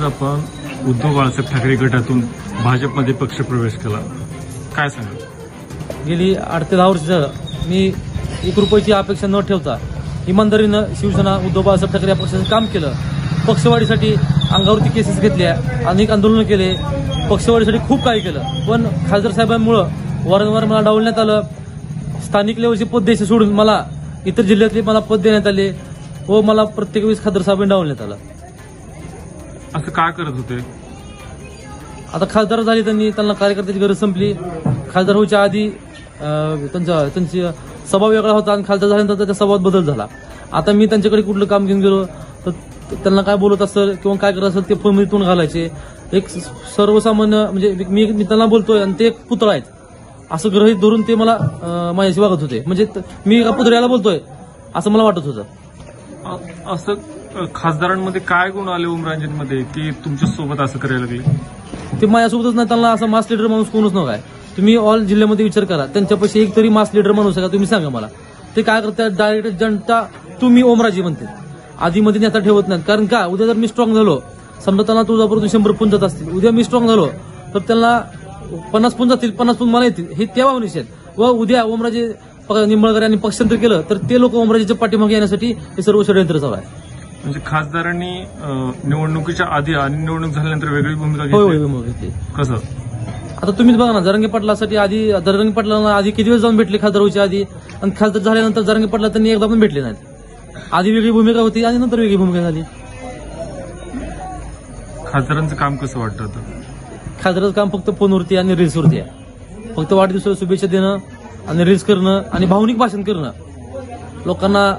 आपण उद्धव बाळासाहेब ठाकरे गटातून भाजपमध्ये पक्षप्रवेश केला, काय सांगाल? गेली 8 ते 10 वर्ष मी 1 रुपयाची अपेक्षा न ठेवता इमानदारीनं शिवसेना उद्धव बाळासाहेब ठाकरे या पक्षाचं काम केलं. पक्षवाढीसाठी अंगावरती केसेस घेतल्या, अनेक आंदोलनं केले, पक्षवाढीसाठी खूप काही केलं. पण खासदार साहेबांमुळं वारंवार मला डावलण्यात आलं. स्थानिक लेवलचे पद द्यायचे सोडून मला इतर जिल्ह्यातले मला पद देण्यात आले व मला प्रत्येक वेळेस खासदार साहेबांनी डावलण्यात आलं. असं काय करत होते? आता खासदार झाले त्यांना कार्यकर्त्याची गरज संपली. खासदार व्हायच्या आधी त्यांची स्वभाव वेगळा होता आणि खासदार झाल्यानंतर त्या स्वभावात बदल झाला. आता मी त्यांच्याकडे कुठलं काम घेऊन गेलो तर त्यांना काय बोलत असेल किंवा काय करत असेल ते फोनमध्ये तोंड घालायचे. एक सर्वसामान्य म्हणजे मी त्यांना बोलतोय आणि ते एक पुतळा आहेत असं गृहीत धरून ते मला माझ्याशी वागत होते. म्हणजे मी एका पुतळ्याला बोलतोय असं मला वाटत होतं. असं खासदारांमध्ये काय गुण आले ओमराजेंमध्ये की तुमच्या सोबत असं करायला लागले? ते माझ्यासोबतच नाही, त्यांना असं मास लीडर माणूस कोणच नव्हता. तुम्ही ऑल जिल्ह्यामध्ये विचार करा, त्यांच्यापाशी एक तरी मास लीडर माणूस आहे का तुम्ही सांगा मला. ते काय करतात, डायरेक्ट जनता तुम्ही ओमराजे म्हणते, आधीमध्ये नेता ठेवत नाहीत. कारण का, उद्या जर मी स्ट्रॉंग झालो, समजा त्यांना तुळजापूर 100 पुंज जात असतील, उद्या मी स्ट्रॉंग झालो तर त्यांना 50 पुंज जातील, 50 पुंज मला येतील, हे त्या भावनेचे आहेत. व उद्या ओमराजे निंबाळकर यांनी पक्षांतर केलं तर ते लोक ओमराजेच्या पाठीमागे येण्यासाठी हे सर्व षडयंत्र चालू आहे. म्हणजे खासदारांनी निवडणुकीच्या आधी आणि निवडणूक झाल्यानंतर वेगळी भूमिका घेतली. कसं? आता तुम्हीच बघा ना, जरांगे पाटलासाठी आधी जरांगे पाटलांना आधी किती वेळ जाऊन भेटले खासदार व्हायच्या आधी, आणि खासदार झाल्यानंतर जरांगे पाटला त्यांनी एकदा पण भेटले नाहीत. आधी वेगळी भूमिका होती आणि नंतर वेगळी भूमिका झाली. खासदारांचं काम कसं वाटतं? खासदाराचं काम फक्त फोनवरती आणि रील्सवरती आहे. फक्त वाढदिवसाला शुभेच्छा देणं आणि रील्स करणं आणि भावनिक भाषण करणं, लोकांना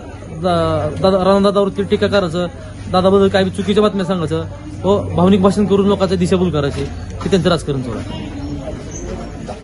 राणादादावरती टीका करायचं, दादाबद्दल काही चुकीच्या बातम्या सांगायचं व भावनिक भाषण करून लोकांचा दिशाभूल करायची, हे त्यांचं राजकारण चालू आहे.